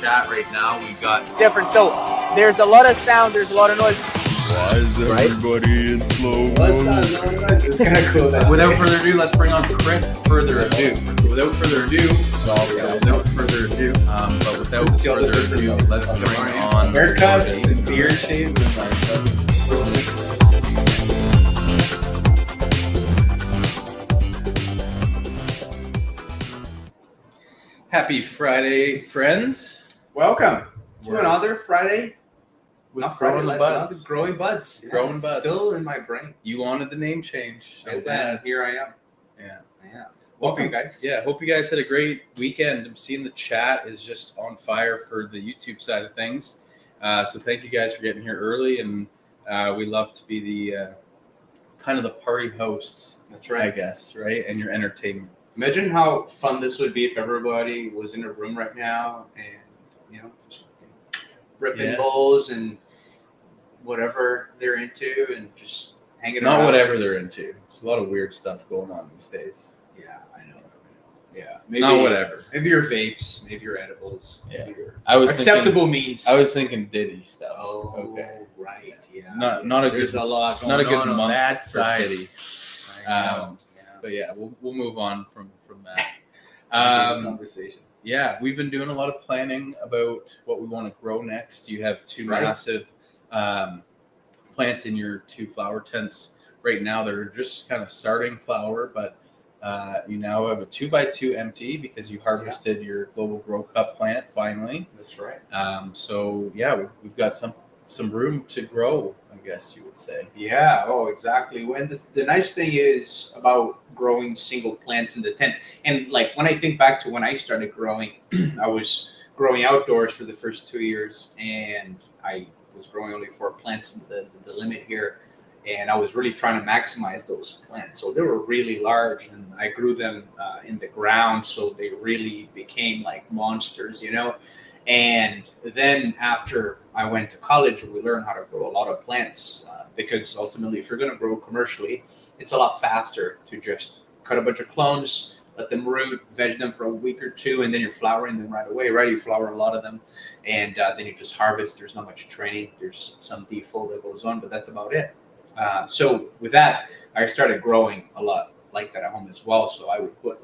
chat right now. We got different. So there's a lot of sound, there's a lot of noise. Why is everybody in slow Well, motion? it's kind of cool. Without further ado, let's bring on Chris. Without further ado, but without further ado, let's bring on haircuts and beard shaves. Happy Friday, friends. Welcome to another Friday. With Not Friday, Growin Buds. Buds. Growing Buds. Yeah, Growin it's Buds. Still in my brain. You wanted the name change. So And bad. here I am. Yeah. Yeah. Welcome, guys. Yeah, hope you guys had a great weekend. I'm seeing the chat is just on fire for the YouTube side of things. So thank you guys for getting here early, and we love to be the kind of the party hosts. That's I right. guess, right? And your entertainment. Imagine how fun this would be if everybody was in a room right now and, just ripping bowls and whatever they're into and just hanging Not around. whatever they're into. There's a lot of weird stuff going on these days. Yeah, I know. Yeah. Maybe, Not whatever. Maybe your vapes, maybe your edibles. Yeah. Maybe your I was acceptable means. I was thinking Diddy stuff. Oh, okay. right. Yeah. Not a There's good. a lot going Not a good on month that for side. Diddy. Yeah. But yeah, we'll move on from that. Conversation. Yeah, we've been doing a lot of planning about what we want to grow next. You have two Right. massive plants in your two flower tents right now that are just kind of starting flower, but you now have a 2x2 empty because you harvested your Global Grow Cup plant finally. That's right. So yeah, we've got some room to grow, I guess you would say. Yeah. Oh, exactly. When the nice thing is about growing single plants in the tent, and like when I think back to when I started growing, I was growing outdoors for the first 2 years, and I was growing only 4 plants, the limit here, and I was really trying to maximize those plants. So they were really large, and I grew them in the ground, so they really became like monsters, And then after I went to college, we learned how to grow a lot of plants because ultimately, if you're going to grow commercially, it's a lot faster to just cut a bunch of clones, let them root, veg them for a week or two, and then you're flowering them right away, right? You flower a lot of them, and then you just harvest. There's not much training. There's some default that goes on, but that's about it. So with that, I started growing a lot like that at home as well. So I would put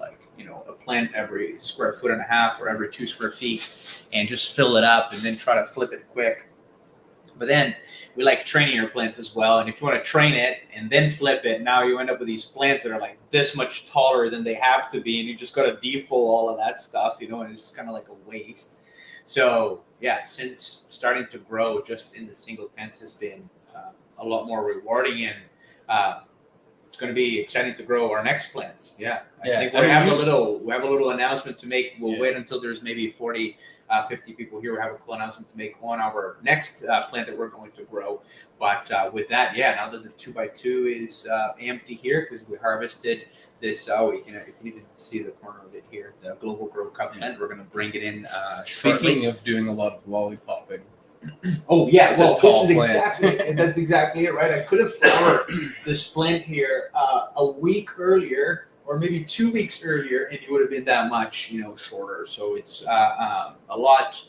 a plant every square foot and a half or every 2 square feet and just fill it up and then try to flip it quick. But then we like training your plants as well. And if you want to train it and then flip it, now you end up with these plants that are like this much taller than they have to be. And you just got to default all of that stuff, and it's kind of like a waste. So yeah, since starting to grow just in the single tents has been a lot more rewarding, and it's going to be exciting to grow our next plants. I think we have a little announcement to make. We'll wait until there's maybe 40, 50 people here. We have a cool announcement to make on our next plant that we're going to grow. But with that, now that the 2x2 is empty here because we harvested this, you can even see the corner of it here, the Global Grow Cup plant. We're going to bring it in shortly. Speaking of doing a lot of lollipopping. Oh yeah, It's well, a tall this is plant. that's exactly it, right? I could have flowered this plant here a week earlier, or maybe 2 weeks earlier, and it would have been that much, shorter. So it's a lot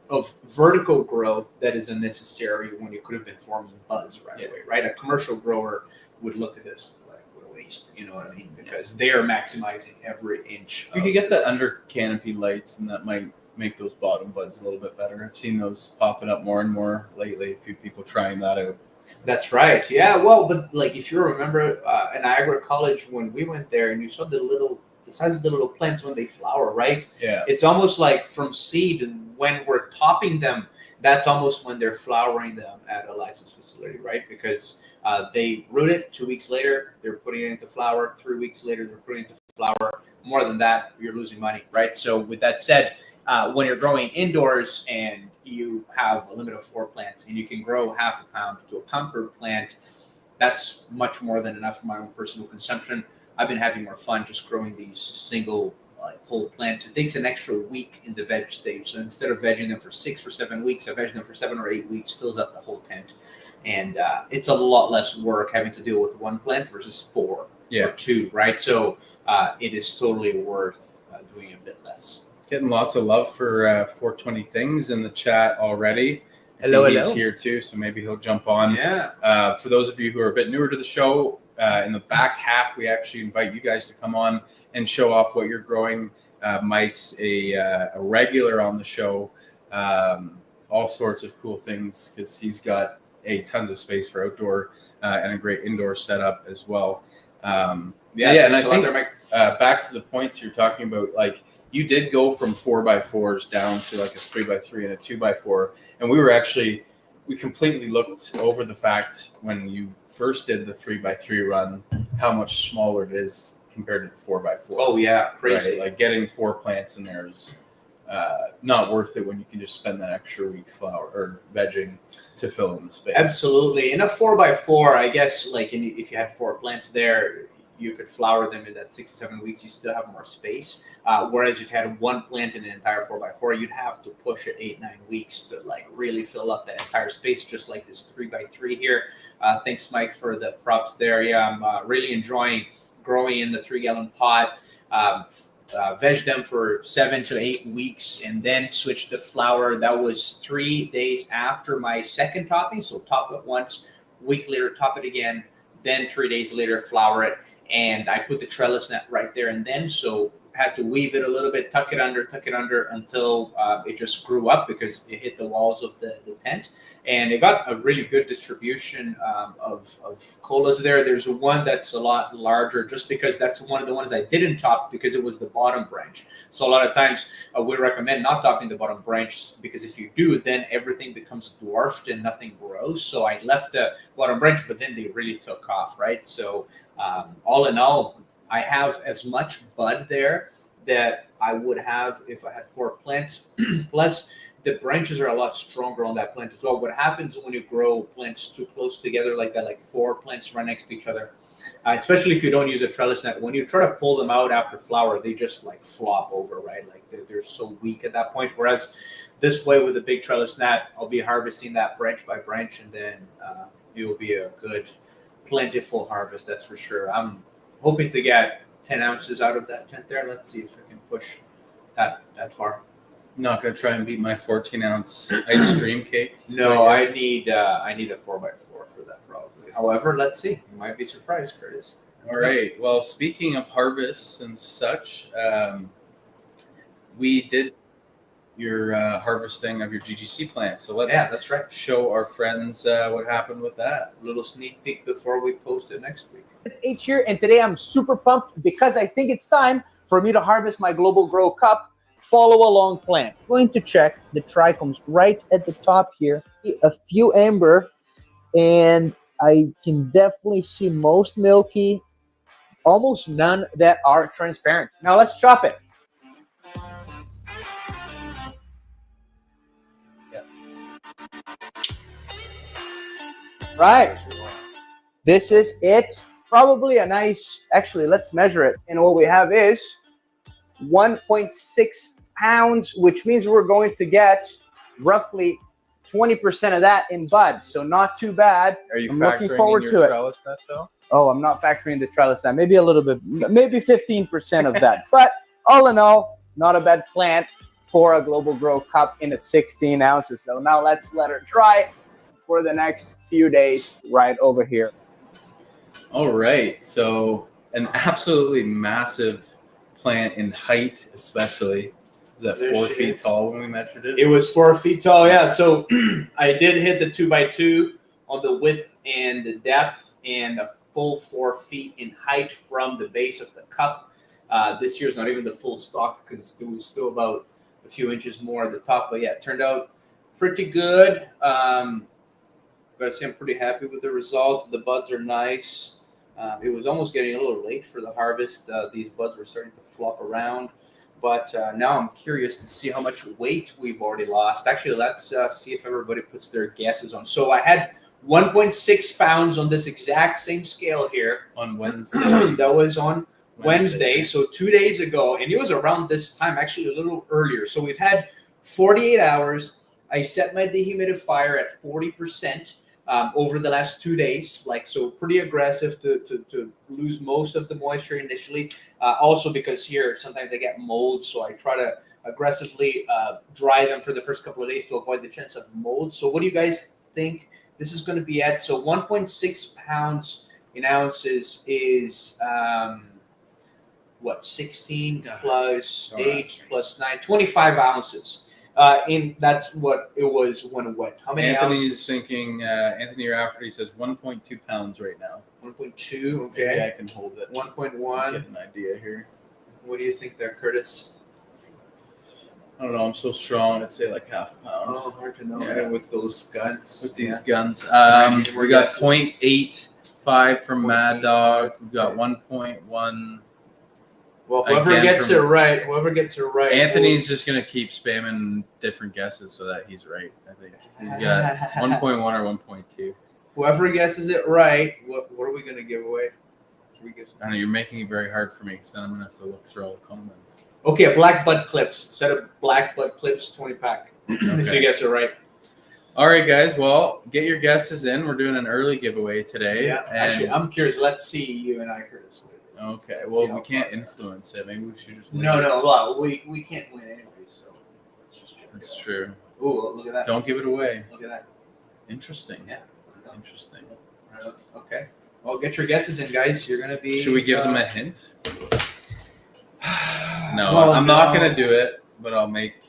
of vertical growth that is unnecessary when you could have been forming buds right away, right? A commercial grower would look at this like, what a waste, you know what I mean? Because they are maximizing every inch. You could get that under canopy lights, and that might make those bottom buds a little bit better. I've seen those popping up more and more lately. A few people trying that out. That's right. Yeah. Well, but like if you remember at Niagara College when we went there, and you saw the size of the little plants when they flower, right? Yeah. It's almost like from seed when we're topping them. That's almost when they're flowering them at a licensed facility, right? Because they root it. 2 weeks later, they're putting it into flower. 3 weeks later, they're putting it into flower. More than that, you're losing money, right? So with that said, when you're growing indoors and you have a limit of 4 plants and you can grow half a pound to a pound per plant, that's much more than enough for my own personal consumption. I've been having more fun just growing these single whole plants. It takes an extra week in the veg stage. So instead of vegging them for 6 or 7 weeks, I veg them for 7 or 8 weeks, fills up the whole tent. And it's a lot less work having to deal with 1 plant versus 4 or 2, right? So it is totally worth doing a bit less. Getting lots of love for 420 things in the chat already. Hello, He's hello. here too, so maybe he'll jump on. Yeah. For those of you who are a bit newer to the show, in the back half, we actually invite you guys to come on and show off what you're growing. Mike's a regular on the show, all sorts of cool things because he's got tons of space for outdoor and a great indoor setup as well. And I think back to the points you're talking about, like you did go from 4x4s down to like a 3x3 and a 2x4, and we completely looked over the fact when you first did the 3x3 run how much smaller it is compared to the 4x4. Oh yeah, crazy. Right? Like getting 4 plants in there is not worth it when you can just spend that extra week flower or vegging to fill in the space. Absolutely. In a 4x4, I guess, like if you had 4 plants there, you could flower them in that 6 to 7 weeks. You still have more space. Whereas if you had 1 plant in an entire 4x4, you'd have to push it 8-9 weeks to like really fill up that entire space, just like this 3x3 here. Thanks, Mike, for the props there. Yeah, I'm really enjoying growing in the 3-gallon pot. Veg them for 7 to 8 weeks and then switch to flower. That was 3 days after my second topping. So top it once, week later, top it again, then 3 days later, flower it. And I put the trellis net right there and then, so had to weave it a little bit, tuck it under until it just grew up because it hit the walls of the tent. And it got a really good distribution of colas there. There's one that's a lot larger just because that's one of the ones I didn't top because it was the bottom branch. So a lot of times we recommend not topping the bottom branch because if you do, then everything becomes dwarfed and nothing grows. So I left the bottom branch, but then they really took off, right? So all in all, I have as much bud there that I would have if I had 4 plants. Plus, the branches are a lot stronger on that plant as well. What happens when you grow plants too close together like that, like 4 plants right next to each other, especially if you don't use a trellis net, when you try to pull them out after flower, they just like flop over, right? Like they're so weak at that point. Whereas this way with a big trellis net, I'll be harvesting that branch by branch, and then it will be a good, plentiful harvest, that's for sure. I'm hoping to get 10 ounces out of that tent there. Let's see if I can push that far. Not gonna try and beat my 14-ounce ice cream cake. No, I need a 4x4 for that probably. However, let's see. You might be surprised, Curtis. All right. Well, speaking of harvests and such, we did your harvesting of your GGC plant. So let's that's right. show our friends what happened with that. A little sneak peek before we post it next week. It's H here, and today I'm super pumped because I think it's time for me to harvest my Global Grow Cup follow along plant. I'm going to check the trichomes right at the top here. A few amber, and I can definitely see most milky, almost none that are transparent. Now let's chop it. Right. This is it. Probably a nice, actually, let's measure it. And what we have is 1.6 pounds, which means we're going to get roughly 20% of that in bud. So not too bad. Are you I'm factoring looking forward in to your it. trellis net though? Oh, I'm not factoring the trellis net. Maybe a little bit, maybe 15% of that. But all in all, not a bad plant for a Global Grow Cup in a 16 ounces. So now let's let her dry for the next few days right over here. All right. So an absolutely massive plant in height, especially. Was that There 4 she feet is. tall when we measured it? It was 4 feet tall, yeah. So I did hit the 2x2 on the width and the depth, and a full 4 feet in height from the base of the cup. This year's not even the full stock because it was still about a few inches more at the top. But yeah, it turned out pretty good. Gotta say I'm pretty happy with the results. The buds are nice. It was almost getting a little late for the harvest. These buds were starting to flop around. But now I'm curious to see how much weight we've already lost. Actually, let's see if everybody puts their guesses on. So I had 1.6 pounds on this exact same scale here. On Wednesday. That was on Wednesday, so 2 days ago. And it was around this time, actually a little earlier. So we've had 48 hours. I set my dehumidifier at 40%. Over the last 2 days, so pretty aggressive to lose most of the moisture initially. Also because here sometimes I get mold, so I try to aggressively dry them for the first couple of days to avoid the chance of mold. So what do you guys think this is going to be at? So 1.6 pounds in ounces is 16 plus 8 plus 9, 25 ounces. That's what it was when it wet. How many Anthony's ounces? thinking, Anthony Rafferty says 1.2 pounds right now. 1.2, okay. Maybe I can hold it. 1.1. Get an idea here. What do you think there, Curtis? I don't know. I'm so strong. I'd say like half a pound. Oh, hard to know. Yeah. With those guns. With these guns. Right, We got guesses. 0.85 from Mad Dog. We've got 1.1. Well, whoever Again, gets it right. Anthony's just going to keep spamming different guesses so that he's right, I think. He's got 1.1 or 1.2. Whoever guesses it right, what are we going to give away? I know you're making it very hard for me because then I'm going to have to look through all the comments. Okay, black bud clips. Set of black bud clips, 20-pack. If you guess it right. All right, guys. Well, get your guesses in. We're doing an early giveaway today. Yeah. Actually, I'm curious. Let's see you and I, Curtis. Okay. Well, we can't influence it. Maybe we should just. No. Well, we can't win anyway. So let's just check. That's true. Ooh, look at that. Don't give it away. Look at that. Interesting. Yeah. Interesting. Okay. Well, get your guesses in, guys. You're gonna be. Should we give them a hint? No, Well, I'm not gonna do it, but I'll make.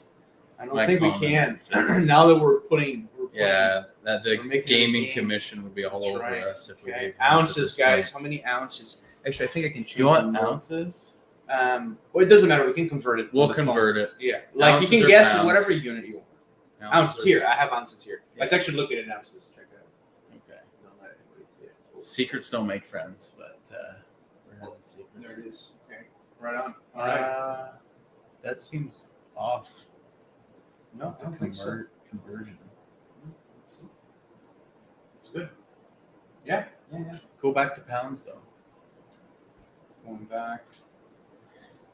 I don't my think we comment. can. Now that we're putting. Yeah, that the We're making it a gaming game. commission would be all That's over right. us if we Okay. gave Ounces, at guys. this How many ounces? Actually, I think I can point. choose. Do you want them. ounces? Well, it doesn't matter. We can convert it. We'll on the phone. convert it. Yeah, like Ounces you can or guess pounds? whatever unit you want. Ounces here. I have ounces here. Let's actually look at it in ounces. Check it out. Okay. Don't let anybody see it. Secrets don't make friends, but we're having secrets. There it is. Okay. Right on. All right. That seems off. No, I don't think so. Conversion. It's good. Yeah. Go back to pounds though. Going back.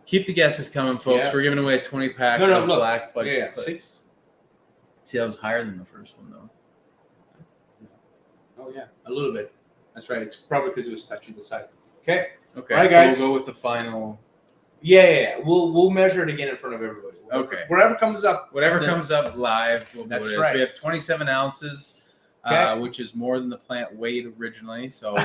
Keep the guesses coming, folks. Yeah. We're giving away a 20-pack No, of look. black bud Yeah. clips. 6. See, that was higher than the first one though. Oh yeah, a little bit. That's right. It's probably because it was touching the side. Okay. Okay, All right, so guys. we'll go with the final. Yeah. We'll measure it again in front of everybody. Okay. Whatever comes up. Whatever then- comes up live, we'll do That's it. right. We have 27 ounces, Okay. which is more than the plant weighed originally. So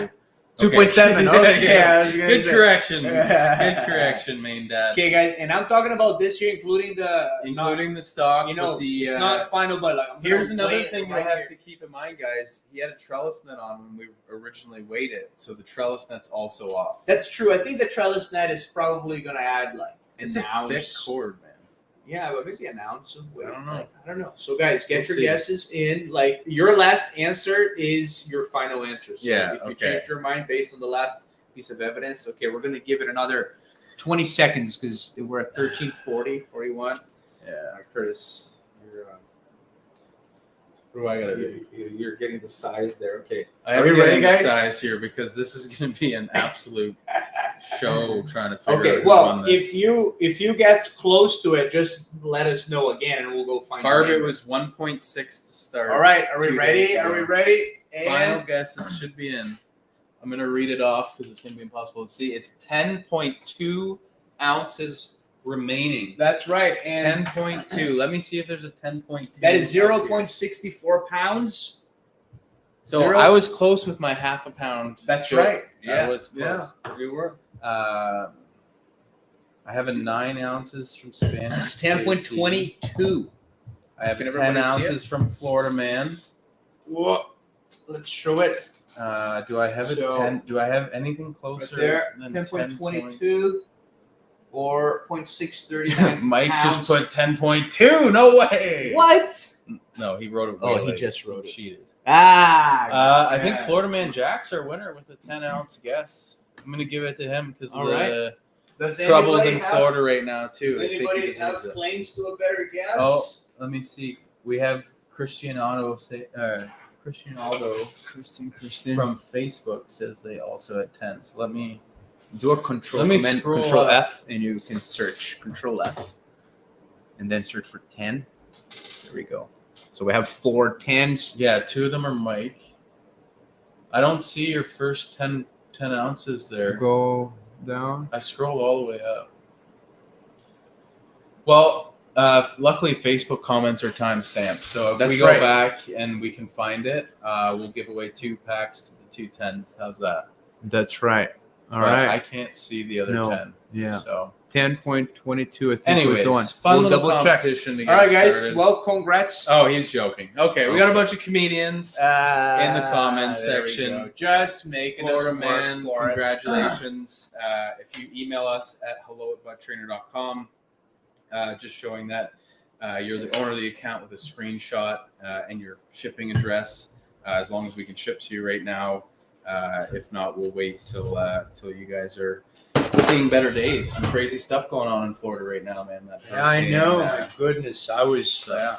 2.7. Okay. I was gonna Good say. correction. Good correction, main dad. Okay, guys, and I'm talking about this here, including The stock. you know, with the, it's not final, but like here's another thing right you'll have here. to keep in mind, guys. He had a trellis net on when we originally weighed it, so the trellis net's also off. That's true. I think the trellis net is probably going to add like It's an a ounce. thick cord, man. Yeah, but maybe an ounce of weight. I don't know. Like, I don't know. So, guys, get We'll your see. guesses in. Like, your last answer is your final answer. So Yeah, if you okay. change your mind based on the last piece of evidence, okay, we're going to give it another 20 seconds because we're at 13:40, 41. Yeah. Curtis, What do I gotta do? you're getting the size there. Okay. I Are have we to ready, get guys? the size here because this is going to be an absolute show trying to figure out Okay, who well, won this. if you guessed close to it, just let us know again, and we'll go find. Barb, the it name. was 1.6 to start. All right. Are we 2 ready? days Are ago. we ready? Final And guesses should be in. I'm going to read it off because it's going to be impossible to see. It's 10.2 ounces remaining. that's right. And 10.2. Let me see if there's a 10.2. that is 0.64 pounds. So Zero- I was close with my half a pound. That's joke. right. I was close. you were. I have a 9 ounces from Spanish. 10.22. I have Can 10 everybody see ounces from Florida Man. Whoa. Let's show it. Do I have So- 10? Do I have anything Right closer there. than 10.22 or 0.639. Mike pounds. just put 10.2. No way. What? No, he wrote it. Oh, way he late. just wrote it. Cheated. Ah. I think yes. Florida Man Jack's our winner with a 10 ounce guess. I'm gonna give it to him because All the right. Does troubles anybody in have- Florida right now too. Does I think he anybody have deserves it. claims to a better guess? Oh, let me see. We have Christian Aldo Christian. from Facebook says they also had 10. So let me. Do a control. Let me command, scroll control up. F, and you can search Control F, and then search for 10. There we go. So we have 4 10s. Yeah, 2 of them are Mike. I don't see your first 10 ounces there. Go down. I scrolled all the way up. Well, Luckily, Facebook comments are timestamped, so if That's we go right. back and we can find it, we'll give away 2 packs to the 2 tens. How's that? That's right. All But right. I can't see the other No. 10. Yeah. So, 10.22, I think anyways, was the one. fun We'll little double check. competition to get All right, us guys. started. Well, congrats. Oh, he's joking. Okay, we got a bunch of comedians in the Ah, comments there we section. go. Just making Florida us work man, for it. congratulations. If you email us at hello@budtrainer.com, just showing that you're the owner of the account with a screenshot and your shipping address, as long as we can ship to you right now. If not, we'll wait till you guys are seeing better days. Some crazy stuff going on in Florida right now, man. That I hurricane, know. My goodness, I was. Yeah.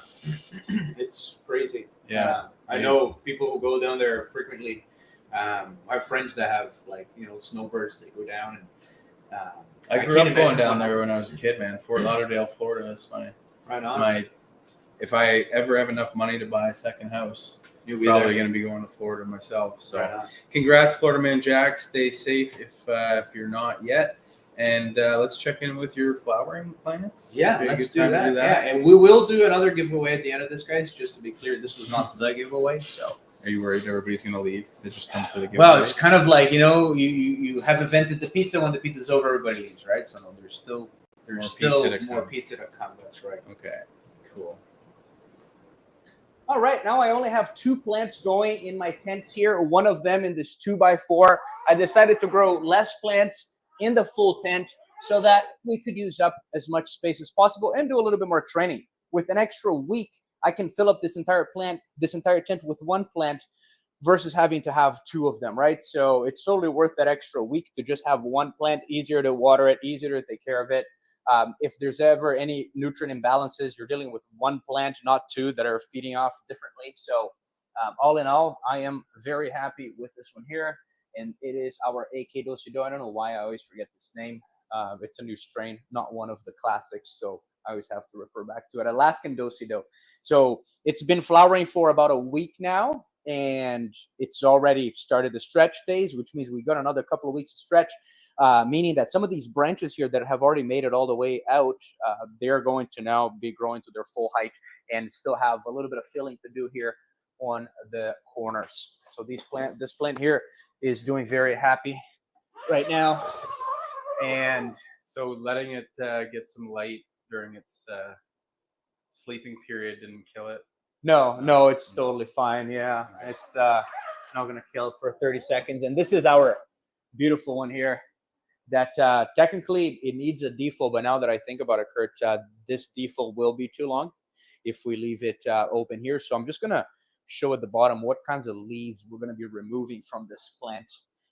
It's crazy. Yeah. I know people who go down there frequently. I have friends that have snowbirds. They go down and. I grew up going down there when I was a kid, man. Fort Lauderdale, Florida is Right on. if I ever have enough money to buy a second house, You'll be probably there. going to be going to Florida myself. So, Right on. congrats, Florida Man Jack. Stay safe if you're not yet, and let's check in with your flowering plants. Yeah, Be a let's good do time that. to Yeah, and we will do another giveaway at the end of this, guys. Just to be clear, this was not the giveaway. So, Are you worried everybody's going to leave because they just come for the giveaways? well, it's kind of like you have invented the pizza. When the pizza's over, everybody leaves, right? So no, there's still more pizza to come. That's right. Okay, cool. All right, now I only have 2 plants going in my tent here. One of them in this 2x4. I decided to grow less plants in the full tent so that we could use up as much space as possible and do a little bit more training. With an extra week, I can fill up this entire tent with 1 plant versus having to have 2 of them, right? So it's totally worth that extra week to just have 1 plant, easier to water it, easier to take care of it. If there's ever any nutrient imbalances, you're dealing with 1 plant, not 2 that are feeding off differently. So all in all, I am very happy with this one here. And it is our AK Dosido. I don't know why I always forget this name. It's a new strain, not one of the classics. So I always have to refer back to it. Alaskan Dosido. So it's been flowering for about a week now. And it's already started the stretch phase, which means we got another couple of weeks of stretch. Meaning that some of these branches here that have already made it all the way out, they're going to now be growing to their full height and still have a little bit of filling to do here on the corners. So this plant here is doing very happy right now. And So letting it get some light during its sleeping period didn't kill it? no, it's totally fine. Yeah, it's not going to kill it for 30 seconds. And this is our beautiful one here. That technically it needs a default, but now that I think about it, Kurt, this default will be too long if we leave it open here. So I'm just going to show at the bottom what kinds of leaves we're going to be removing from this plant,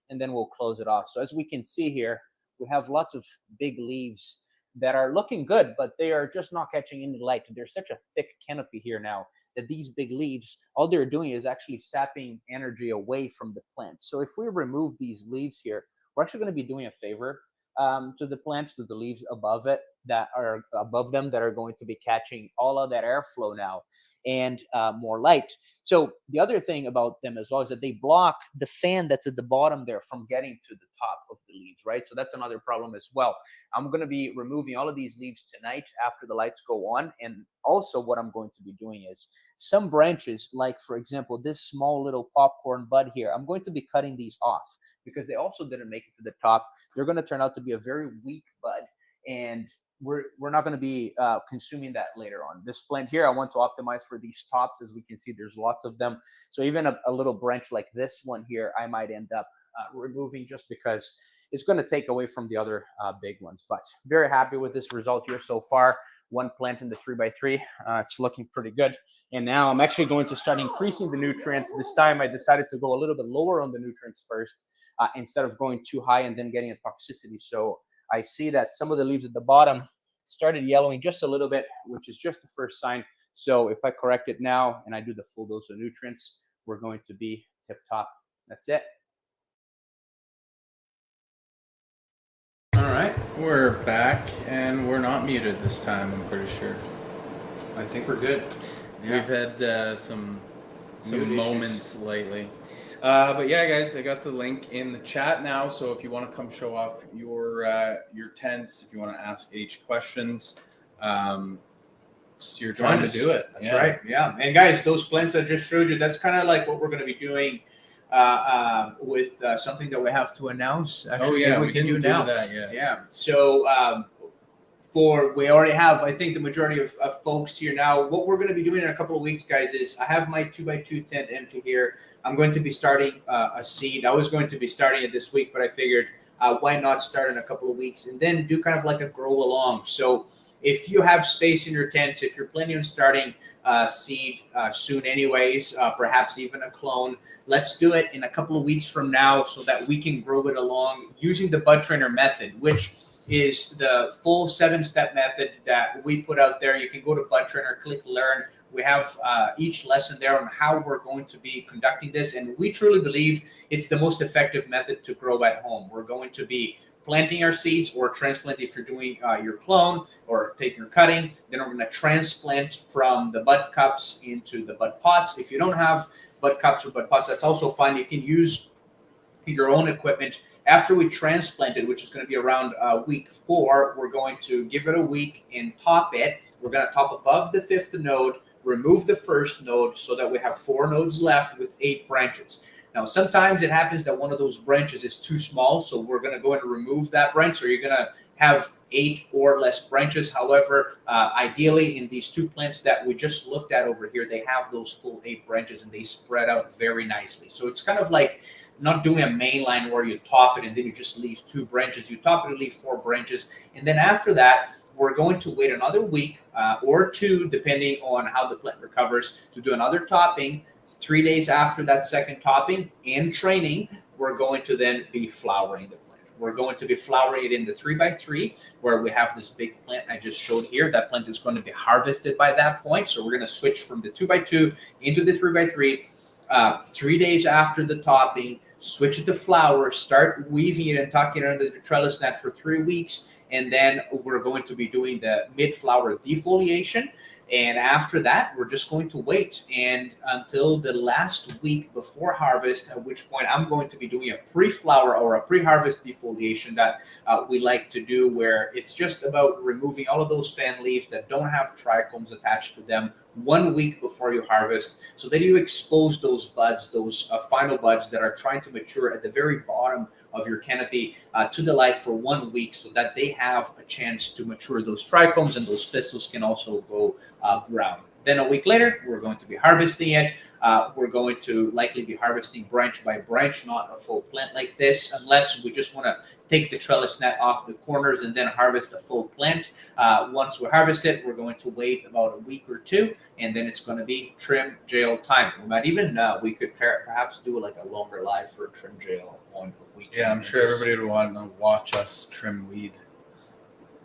and then we'll close it off. So as we can see here, we have lots of big leaves that are looking good, but they are just not catching any light. There's such a thick canopy here now that these big leaves, all they're doing is actually sapping energy away from the plant. So if we remove these leaves here, we're actually going to be doing a favor to the plants, to the leaves above it that are above them that are going to be catching all of that airflow now and more light. So the other thing about them as well is that they block the fan that's at the bottom there from getting to the top of the leaves, right? So that's another problem as well. I'm going to be removing all of these leaves tonight after the lights go on. And also what I'm going to be doing is some branches, like for example, this small little popcorn bud here, I'm going to be cutting these off because they also didn't make it to the top. They're going to turn out to be a very weak bud, and we're not going to be consuming that later on. This plant here, I want to optimize for these tops. As we can see, there's lots of them. So even a little branch like this one here, I might end up removing just because it's going to take away from the other big ones. But very happy with this result here so far. 1 plant in the 3x3. It's looking pretty good. And now I'm actually going to start increasing the nutrients. This time I decided to go a little bit lower on the nutrients first instead of going too high and then getting a toxicity. So I see that some of the leaves at the bottom started yellowing just a little bit, which is just the first sign. So if I correct it now and I do the full dose of nutrients, we're going to be tip top. That's it. All right. We're back and we're not muted this time, I'm pretty sure. I think we're good. We've had some Mood moments lately. But yeah, guys, I got the link in the chat now. So if you want to come show off your tents, if you want to ask H questions, you're trying to do it. That's right. Yeah. And guys, those plants I just showed you, that's kind of like what we're going to be doing with something that we have to announce. Actually, we can do now. That, Yeah. So we already have, I think, the majority of folks here now. What we're going to be doing in a couple of weeks, guys, is I have my 2x2 tent empty here. I'm going to be starting a seed. I was going to be starting it this week, but I figured why not start in a couple of weeks and then do kind of like a grow along. So if you have space in your tents, if you're planning on starting seed soon anyways, perhaps even a clone, let's do it in a couple of weeks from now so that we can grow it along using the BudTrainer method, which is the full 7-step method that we put out there. You can go to BudTrainer, click learn. We have each lesson there on how we're going to be conducting this. And we truly believe it's the most effective method to grow at home. We're going to be planting our seeds or transplant if you're doing your clone or taking your cutting. Then we're going to transplant from the bud cups into the bud pots. If you don't have bud cups or bud pots, that's also fine. You can use your own equipment. After we transplant it, which is going to be around week 4, we're going to give it a week and top it. We're going to top above the 5th node, remove the 1st node so that we have 4 nodes left with 8 branches. Now, sometimes it happens that one of those branches is too small, so we're going to go and remove that branch. So you're going to have 8 or less branches. However, ideally in these 2 plants that we just looked at over here, they have those full 8 branches and they spread out very nicely. So it's kind of like not doing a main line where you top it and then you just leave 2 branches. You top it and leave 4 branches. And then after that, we're going to wait another week or 2, depending on how the plant recovers, to do another topping. 3 days after that second topping and training, we're going to then be flowering the plant. We're going to be flowering it in the 3x3 where we have this big plant I just showed here. That plant is going to be harvested by that point. So we're going to switch from the 2x2 into the 3x3. 3 days after the topping, switch it to flower, start weaving it and tucking it under the trellis net for 3 weeks. And then we're going to be doing the mid-flower defoliation. And after that, we're just going to wait and until the last week before harvest, at which point I'm going to be doing a pre-flower or a pre-harvest defoliation that we like to do, where it's just about removing all of those fan leaves that don't have trichomes attached to them 1 week before you harvest, so that you expose those buds, those final buds that are trying to mature at the very bottom of your canopy to the light for 1 week, so that they have a chance to mature those trichomes and those pistils can also go brown. Then a week later, we're going to be harvesting it. We're going to likely be harvesting branch by branch, not a full plant like this, unless we just want to take the trellis net off the corners and then harvest a full plant. Once we harvest it, we're going to wait about a week or 2, and then it's going to be trim jail time. We might even, we could perhaps do like a longer live for trim jail on a weekend. Yeah, I'm sure everybody would want to watch us trim weed.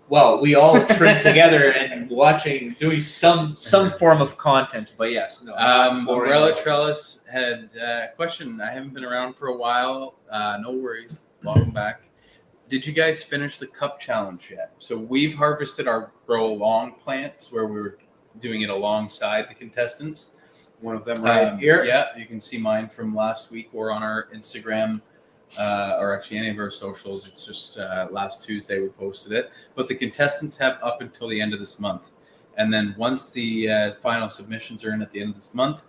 Well, we all trim together and doing some form of content, but yes. No, Umbrella Trellis had a question. I haven't been around for a while. No worries. Welcome back. Did you guys finish the cup challenge yet? So we've harvested our grow along plants where we were doing it alongside the contestants. One of them right here. Yeah, you can see mine from last week or on our Instagram. Or actually any of our socials. It's just last Tuesday we posted it. But the contestants have up until the end of this month. And then once the final submissions are in at the end of this month,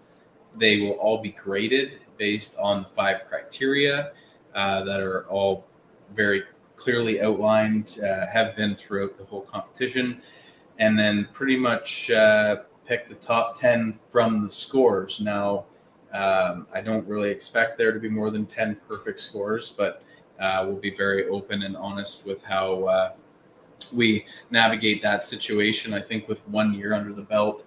they will all be graded based on the 5 criteria that are all very clearly outlined, have been throughout the whole competition. And then pretty much pick the top 10 from the scores. Now, I don't really expect there to be more than 10 perfect scores, but we'll be very open and honest with how we navigate that situation. I think with 1 year under the belt,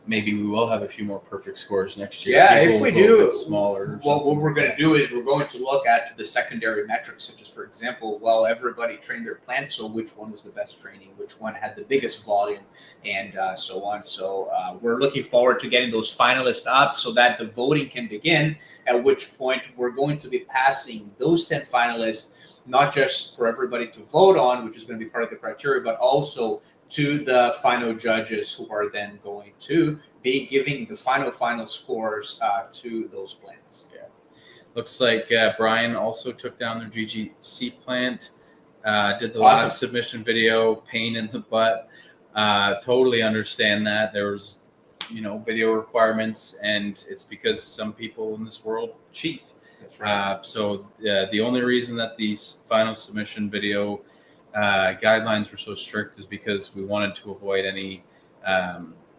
maybe we will have a few more perfect scores next year. Yeah, if we do, smaller. What we're going to do is we're going to look at the secondary metrics, such as, for example, well, everybody trained their plants, so which one was the best training, which one had the biggest volume, and so on. So we're looking forward to getting those finalists up so that the voting can begin, at which point we're going to be passing those 10 finalists, not just for everybody to vote on, which is going to be part of the criteria, but also to the final judges who are then going to be giving the final scores to those plants. Yeah. Looks like Brian also took down their GGC plant, did the last submission video, pain in the butt. Totally understand that. There was, video requirements, and it's because some people in this world cheat. That's right. So the only reason that these final submission video guidelines were so strict is because we wanted to avoid any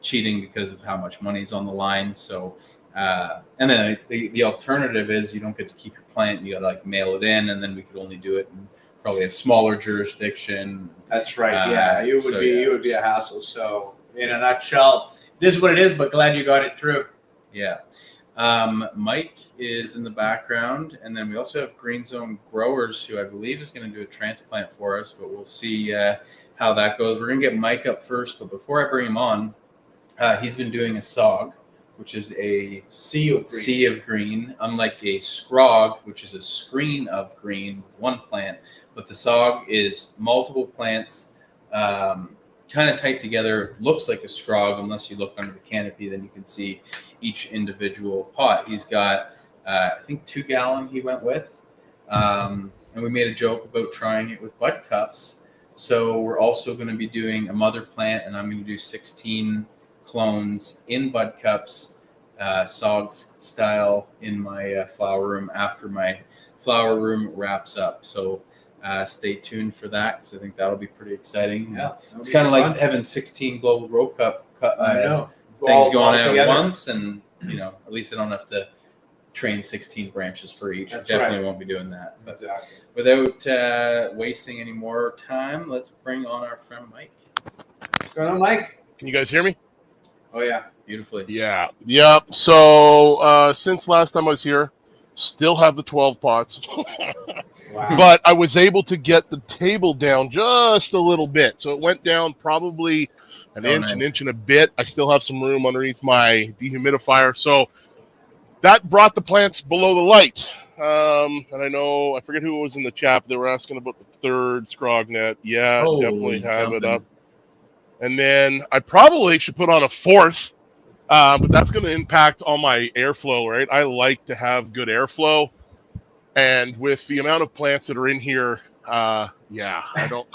cheating because of how much money is on the line. So, and then the alternative is you don't get to keep your plant. You got to like mail it in, and then we could only do it in probably a smaller jujurisdiction. That's right. Yeah, it would be a so hassle. So, in a nutshell, it is what it is. But glad you got it through. Yeah. Mike is in the background, and then we also have Green Zone Growers, who I believe is going to do a transplant for us, but we'll see how that goes. We're going to get Mike up first, but before I bring him on, he's been doing a SOG, which is a sea of green, unlike a scrog, which is a screen of green with one plant. But the SOG is multiple plants, kind of tight together. Looks like a scrog, unless you look under the canopy, then you can see each individual pot. He's got, I think, 2 gallon he went with. And we made a joke about trying it with bud cups. So we're also going to be doing a mother plant, and I'm going to do 16 clones in bud cups, SOGs style, in my flower room after my flower room wraps up. So stay tuned for that, because I think that'll be pretty exciting. Yeah, it's kind of like having 16 Global Grow Cup things going out at once, and at least I don't have to train 16 branches for each. That's Definitely right. won't be doing that. But Exactly. without wasting any more time, let's bring on our friend Mike. What's going on, Mike? Can you guys hear me? Oh yeah. Beautifully. Yeah. Yep. So since last time I was here, still have the 12 pots. Wow. But I was able to get the table down just a little bit. So it went down probably an inch and a bit. I still have some room underneath my dehumidifier. So that brought the plants below the light. And I forget who was in the chat. They were asking about the third scrog net. Yeah, definitely have it up. And then I probably should put on a fourth, but that's going to impact all my airflow, right? I like to have good airflow. And with the amount of plants that are in here, I don't.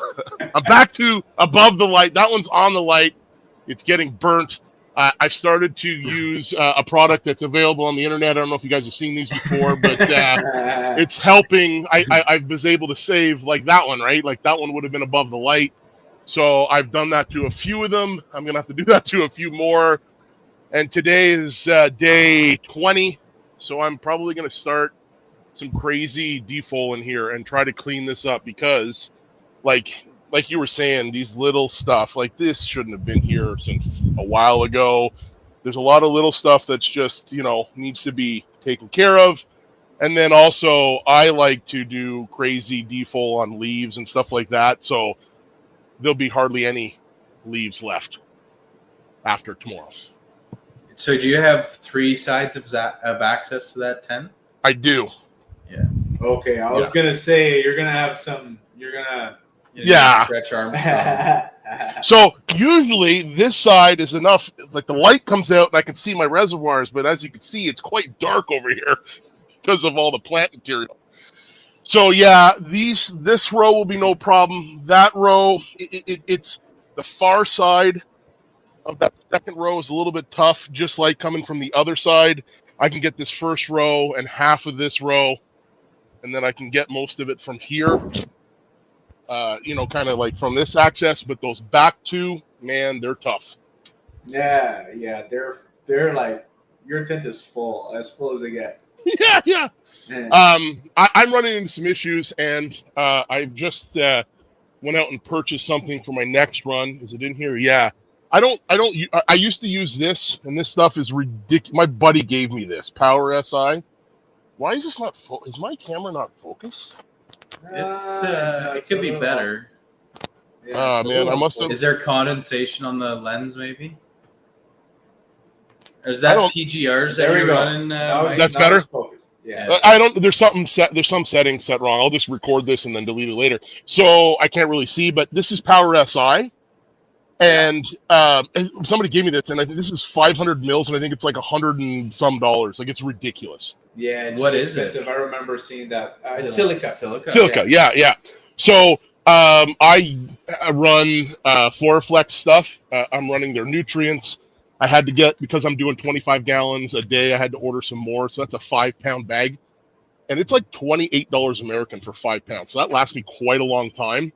I'm back to above the light. That one's on the light. It's getting burnt. I've started to use a product that's available on the internet. I don't know if you guys have seen these before, but it's helping. I was able to save like that one, right? Like that one would have been above the light. So I've done that to a few of them. I'm going to have to do that to a few more. And today is day 20. So I'm probably going to start some crazy defol in here and try to clean this up, because like you were saying, these little stuff like this shouldn't have been here since a while ago. There's a lot of little stuff that's just, needs to be taken care of. And then also I like to do crazy defol on leaves and stuff like that. So there'll be hardly any leaves left after tomorrow. So do you have 3 sides of access to that 10? I do. Yeah. Okay, I was gonna say you're gonna have some. You're gonna. Stretch arms. So usually this side is enough. Like the light comes out and I can see my reservoirs, but as you can see, it's quite dark over here because of all the plant material. So yeah, this row will be no problem. That row, it's the far side of that second row is a little bit tough, just like coming from the other side. I can get this first row and half of this row, and then I can get most of it from here, kind of like from this access, but those back 2, man, they're tough. Yeah, they're like, your tent is full as it gets. Yeah. I'm running into some issues, and I just went out and purchased something for my next run. Is it in here? Yeah. I used to use this, and this stuff is ridiculous. My buddy gave me this Power SI. Why is this not? Is my camera not focused? It could be better. Yeah, man, I must have. Is there condensation on the lens, maybe? Or is that PGRs that you're running? That's better. Yeah. I don't. There's something set. There's some settings set wrong. I'll just record this and then delete it later, so I can't really see. But this is Power SI. And somebody gave me this, and I think this is 500 mils, and I think it's like $100 and some. Like, it's ridiculous. Yeah, it's what is expensive. it? I remember seeing that. It's Silica. Silica, yeah. So I I run Floraflex stuff. I'm running their nutrients. I had to get, because I'm doing 25 gallons a day, I had to order some more. So that's a 5-pound bag. And it's like $28 American for 5 pounds. So that lasts me quite a long time.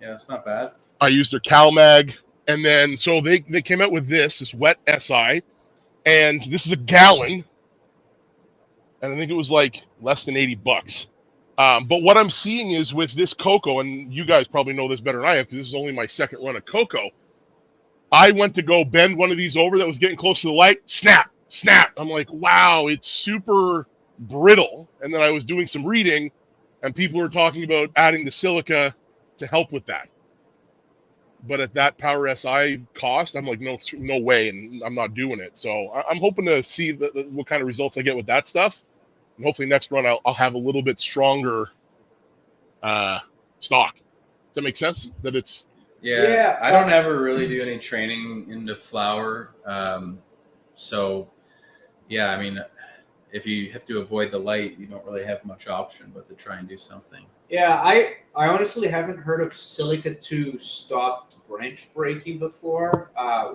Yeah, it's not bad. I used their CalMag. And then, so they came out with this wet SI. And this is a gallon. And I think it was like less than $80. But what I'm seeing is with this cocoa, and you guys probably know this better than I have because this is only my second run of cocoa. I went to go bend one of these over that was getting close to the light. Snap, snap. I'm like, wow, it's super brittle. And then I was doing some reading, and people were talking about adding the silica to help with that. But at that Power SI cost, I'm like, no way, and I'm not doing it. So I'm hoping to see what kind of results I get with that stuff. And hopefully next run I'll have a little bit stronger stock. Does that make sense? That it's Yeah, I don't ever really do any training into flower. So, yeah, I mean, if you have to avoid the light, you don't really have much option but to try and do something. Yeah, I honestly haven't heard of silica to stop branch breaking before.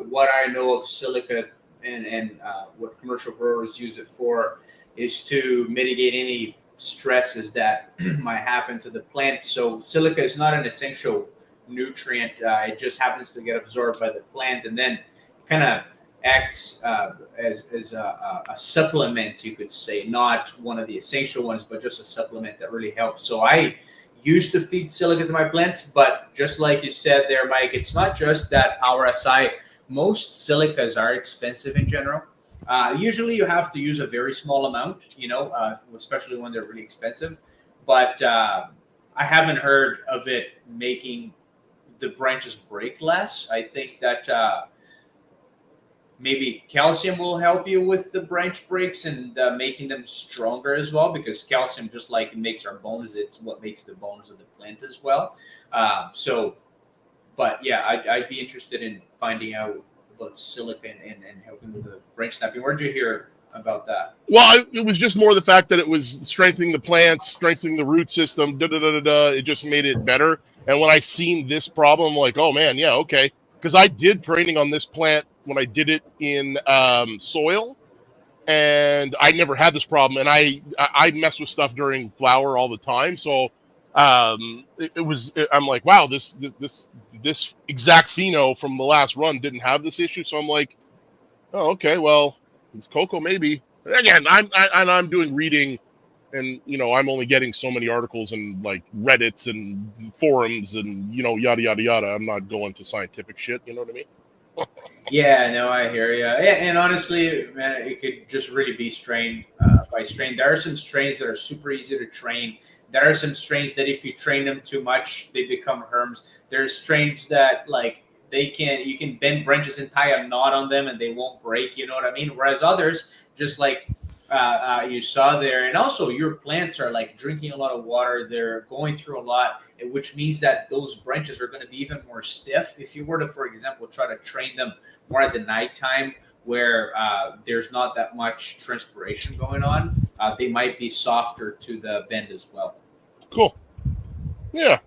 What I know of silica and what commercial growers use it for is to mitigate any stresses that might happen to the plant. So silica is not an essential nutrient. It just happens to get absorbed by the plant and then kind of acts as a supplement, you could say, not one of the essential ones, but just a supplement that really helps. So I used to feed silica to my plants, but just like you said there, Mike, it's not just that Power SI. Most silicas are expensive in general. Usually you have to use a very small amount, especially when they're really expensive. But I haven't heard of it making the branches break less. I think that maybe calcium will help you with the branch breaks and making them stronger as well, because calcium, just like it makes our bones, it's what makes the bones of the plant as well. But yeah, I'd be interested in finding out about silica and helping with the branch snapping. Where'd you hear about that? Well, it was just more the fact that it was strengthening the plants, strengthening the root system, It just made it better. And when I seen this problem, I'm like, oh man, yeah, okay. Because I did training on this plant when I did it in soil, and I never had this problem. And I mess with stuff during flower all the time, so I'm like, wow, this exact pheno from the last run didn't have this issue. So I'm like, oh, okay, well, it's cocoa maybe. Again, I'm doing reading, and I'm only getting so many articles and like Reddits and forums and yada yada yada. I'm not going to scientific shit. You know what I mean? Yeah, no, I hear you. And honestly, man, it could just really be strain by strain. There are some strains that are super easy to train. There are some strains that if you train them too much, they become herms. There's strains that you can bend branches and tie a knot on them and they won't break. You know what I mean? Whereas others, just like you saw there, and also your plants are like drinking a lot of water. They're going through a lot, which means that those branches are going to be even more stiff. If you were to, for example, try to train them more at the nighttime where there's not that much transpiration going on, they might be softer to the bend as well. Cool. Yeah.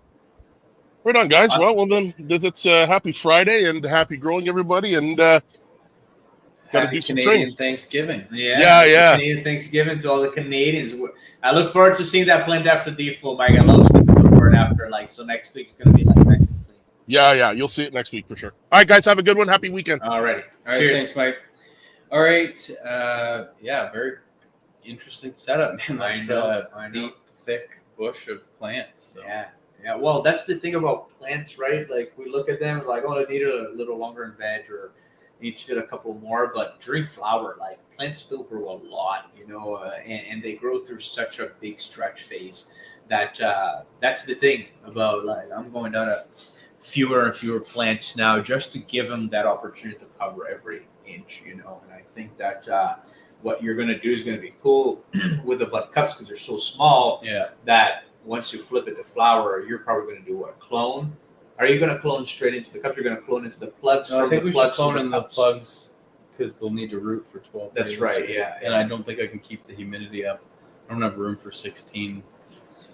Right on, guys. Awesome. Well, then it's happy Friday and happy growing, everybody, and got to do some Canadian training. Thanksgiving. Yeah. Canadian Thanksgiving to all the Canadians. I look forward to seeing that plant after default, Mike. I love seeing it before and after. So next week's going to be nice and clean. Yeah. You'll see it next week for sure. All right, guys. Have a good one. Happy weekend. Alrighty. All right, Cheers. thanks, Mike. All right, very interesting setup, man. I That's know. deep, thick bush of plants. So. Yeah. Well, that's the thing about plants, right? Like we look at them like, oh, they need a little longer in veg or need to fit a couple more. But during flower, like plants still grow a lot, and they grow through such a big stretch phase that that's the thing about like I'm going down to fewer and fewer plants now just to give them that opportunity to cover every inch, And I think that what you're going to do is going to be cool with the bud cups because they're so small that once you flip it to flower, you're probably going to do what? Clone? Are you going to clone straight into the cups? You're going to clone into the plugs? No, I think we should clone in in the plugs because they'll need to root for 12 days. That's right, yeah. And I don't think I can keep the humidity up. I don't have room for 16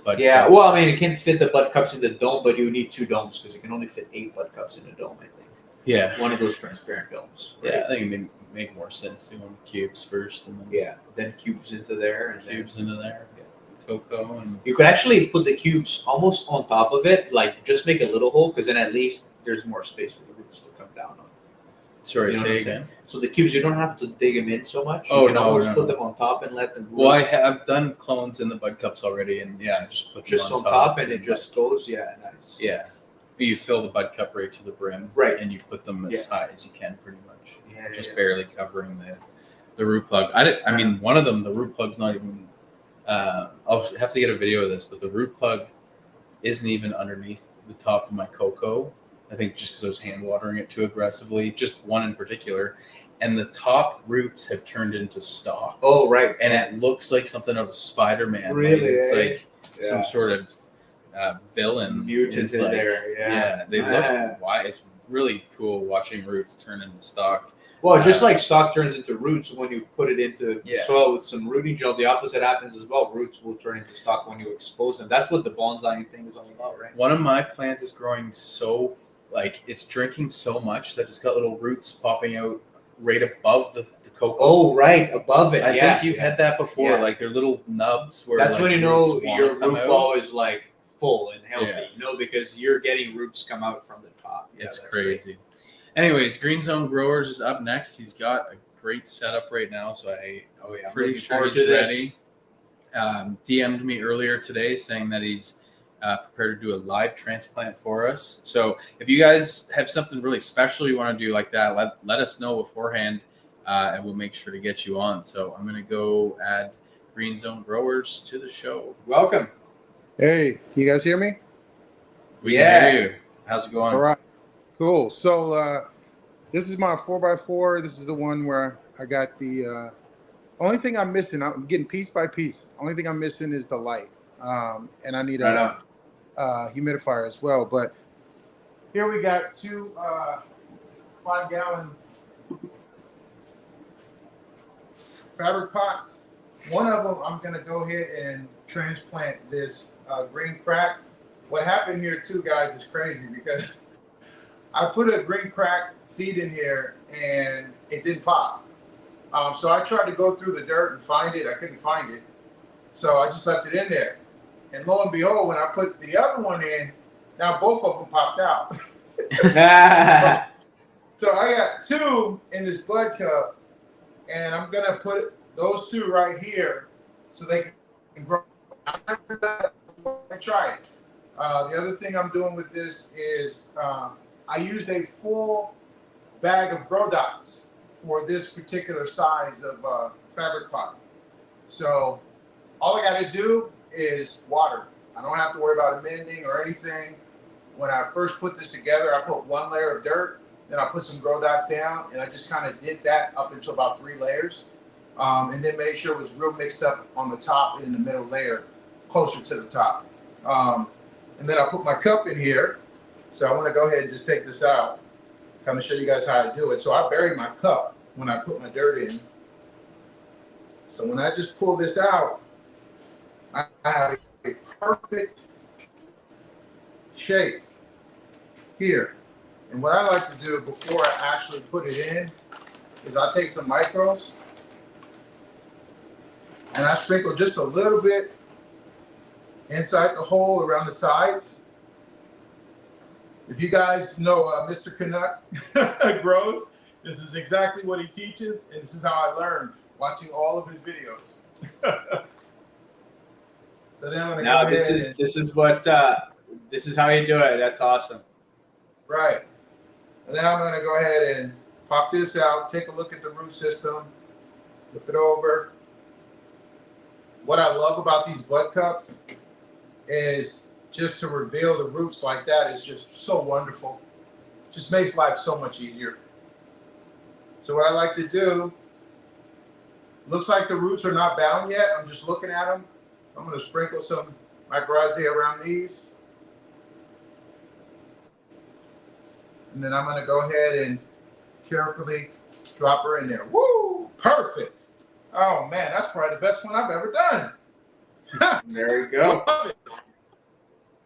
bud Yeah, cups. well, I mean, it can fit the bud cups in the dome, but you need 2 domes because you can only fit 8 bud cups in a dome, I think. Yeah. One of those transparent domes. Right? Yeah, I think it make more sense to them cubes first and then Yeah, then cubes into there. And cubes into there. Cocoa and you could actually put the cubes almost on top of it, like just make a little hole, because then at least there's more space for the roots to come down on. sorry, You know say what I'm again. So the cubes, you don't have to dig them in so much. You Oh, can no, almost no, put no. them on top and let them Well, root I've done clones in the bud cups already, and yeah, just put them just on top and it just goes. Yeah, nice. yeah. You fill the bud cup right to the brim, Right. and you put them as high as you can, pretty much. Yeah, Just barely covering the root plug. I mean, one of them, the root plug's not even. I'll have to get a video of this, but the root plug isn't even underneath the top of my cocoa. I think just because I was hand watering it too aggressively, just one in particular, and the top roots have turned into stalk. Oh, right. And it looks like something out of Spider-Man. Really, like, it's eh? like Yeah. some sort of villain. Mutant is in like, there. Yeah. they look. Why it's really cool watching roots turn into stalk. Well, just like stock turns into roots when you put it into Yeah. soil with some rooting gel, the opposite happens as well. Roots will turn into stock when you expose them. That's what the bonsai thing is all about, right? One of my plants is growing so it's drinking so much that it's got little roots popping out right above the cocoa. Oh, right, above it. I yeah, think you've yeah. had that before. Yeah. Like they're little nubs where That's like, when you know roots wanna your come root out. ball is like full and healthy. Yeah. You know, because you're getting roots come out from the top. Yeah, It's that's crazy. Anyways, Green Zone Growers is up next. He's got a great setup right now, so I'm pretty looking sure forward he's to ready. this. DM'd me earlier today saying that he's prepared to do a live transplant for us. So if you guys have something really special you want to do like that, let us know beforehand, and we'll make sure to get you on. So I'm going to go add Green Zone Growers to the show. Welcome. Hey, you guys hear me? We Yeah. can hear you. How's it going? All right, cool. So this is my 4x4. This is the one where I got the only thing I'm missing. I'm getting piece by piece. Only thing I'm missing is the light, and I need a humidifier as well. But here we got 2 5-gallon fabric pots. One of them, I'm gonna go ahead and transplant this green crack. What happened here too, guys, is crazy because I put a green crack seed in here and it didn't pop. So I tried to go through the dirt and find it. I couldn't find it. So I just left it in there. And lo and behold, when I put the other one in, now both of them popped out. So I got 2 in this bud cup, and I'm gonna put those 2 right here so they can grow. I've never done it before. I try it. The other thing I'm doing with this is I used a full bag of grow dots for this particular size of fabric pot. So all I got to do is water. I don't have to worry about amending or anything. When I first put this together, I put 1 layer of dirt, then I put some grow dots down, and I just kind of did that up until about 3 layers, and then made sure it was real mixed up on the top and in the middle layer, closer to the top. And then I put my cup in here. So I want to go ahead and just take this out, kind of show you guys how I do it. So I bury my cup when I put my dirt in. So when I just pull this out, I have a perfect shape here. And what I like to do before I actually put it in is I take some micros and I sprinkle just a little bit inside the hole around the sides. If you guys know Mr. Canuck grows, this is exactly what he teaches, and this is how I learned, watching all of his videos. So then I'm gonna Now go this ahead is how you do it. That's awesome. right. And now I'm gonna go ahead and pop this out, take a look at the root system, flip it over. What I love about these bud cups is just to reveal the roots like that is just so wonderful. Just makes life so much easier. So what I like to do, looks like the roots are not bound yet. I'm just looking at them. I'm going to sprinkle some mycorrhizae around these. And then I'm going to go ahead and carefully drop her in there. Woo! Perfect. Oh man, that's probably the best one I've ever done. There you go. Love it.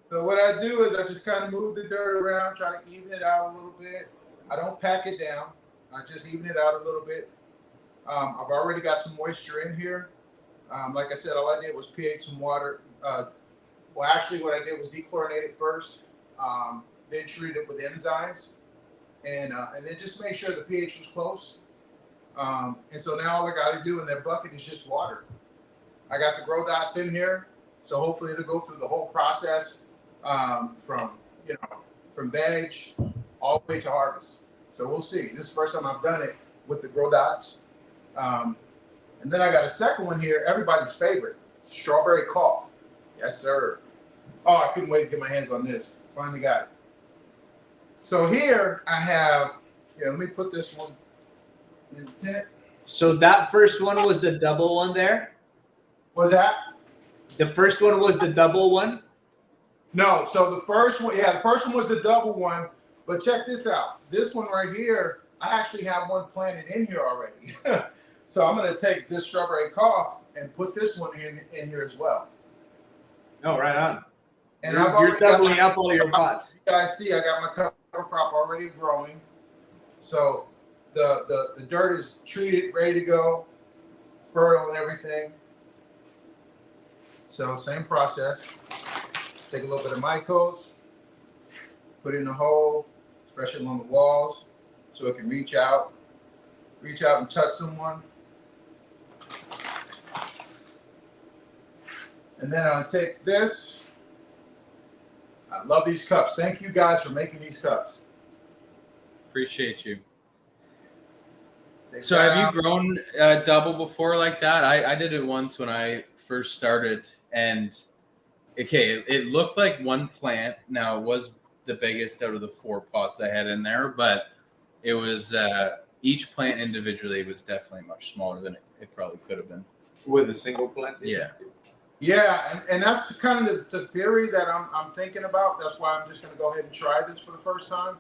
So what I do is I just kind of move the dirt around, try to even it out a little bit. I don't pack it down. I just even it out a little bit. I've already got some moisture in here. Like I said, all I did was pH some water. Well, actually, what I did was dechlorinated it first, then treated it with enzymes, and then just make sure the pH was close. And so now all I got to do in that bucket is just water. I got the grow dots in here, so hopefully it'll go through the whole process from veg all the way to harvest. So we'll see. This is the first time I've done it with the grow dots. And then I got a second one here, everybody's favorite, strawberry cough. Yes, sir. Oh, I couldn't wait to get my hands on this. Finally got it. So here I have, let me put this one in the tent. So that first one was the double one there? What's that? The first one was the double one? No, so the first one was the double one, but check this out. This one right here, I actually have one planted in here already. So I'm going to take this strawberry cough and put this one in here as well. No, right on. And you're doubling up all your pots. You guys see, I got my cover crop already growing. So the dirt is treated, ready to go, fertile and everything. So same process. Take a little bit of mycos, put it in the hole, especially along the walls, so it can reach out and touch someone. And then I'll take this. I love these cups. Thank you guys for making these cups. Appreciate you. Take So that have you grown double before like that? I did it once when I first started, and okay, it looked like one plant. Now it was the biggest out of the 4 pots I had in there, but it was each plant individually was definitely much smaller than it probably could have been. With a single plant? Yeah. Yeah, and that's kind of the theory that I'm thinking about. That's why I'm just going to go ahead and try this for the first time.